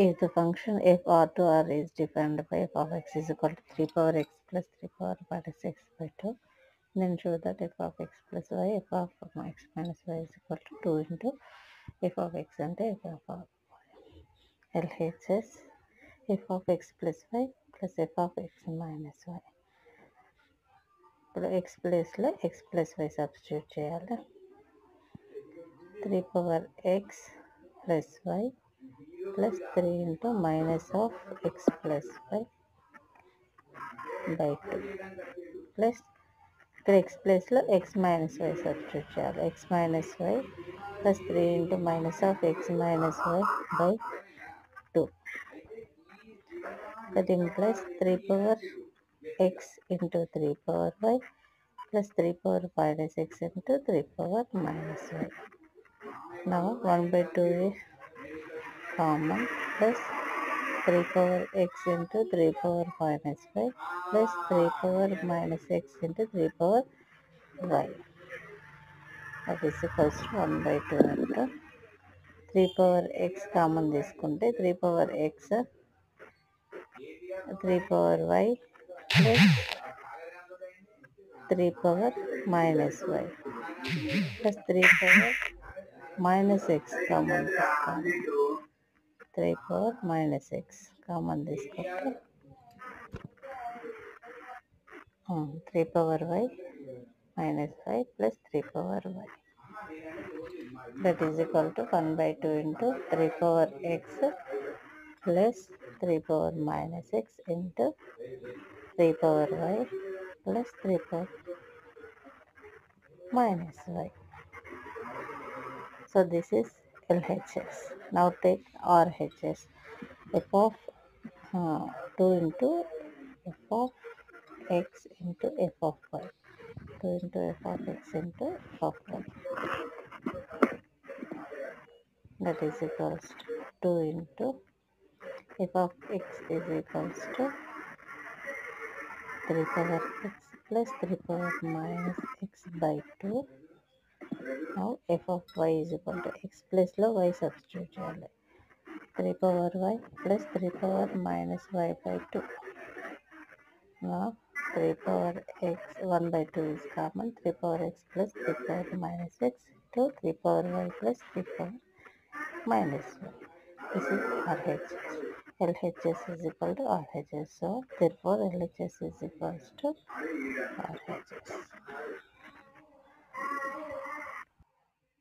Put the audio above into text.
If the function f r to r is defined by f of x is equal to 3 power x plus 3 power minus x by 2, then show that f of x plus y, f of x minus y is equal to 2 into f of x and f of y. LHS f of x plus y plus f of x minus y. ఇప్పుడు x ప్లేస్లో x plus y substitute చేయాలి. 3 power x plus y plus 3 into minus of x plus y by 2 plus ఇక్కడ x ప్లేస్లో x minus y substitute చేయాలి. x minus y plus 3 into minus of x minus y by 2. That implies 3 power x into 3 power y plus 3 power minus x into 3 power minus y. Now 1 by 2 is common plus 3 power x into 3 power minus y plus 3 power minus x into 3 power y. That is equals to 1 by 2 into 3 power x common తీసుకుంటే 3 power x 3 power y plus 3 power minus y plus 3 power minus x common తీసుకోండి. 3 power minus x common తీసుకుంటే 3 power y minus y plus 3 power y. That is equal to 1 by 2 into 3 power x plus 3 power minus x into 3 power y plus 3 power minus y. So this is LHS. Now take RHS. F of 2 into f of x into f of y. 2 into f of x into f of y. That is equals to 2 into f of x is equals to 3 power x plus 3 power minus x by 2. Now f of y is equal to x plus లో y substitute చేయాలి. 3 power y plus 3 power minus y by 2. Now 3 power x 1 by 2 is common. 3 power x plus 3 power minus x to 3 power y plus 3 power minus y. This is RHS. LHS is equal to RHS. So therefore LHS is equals to RHS.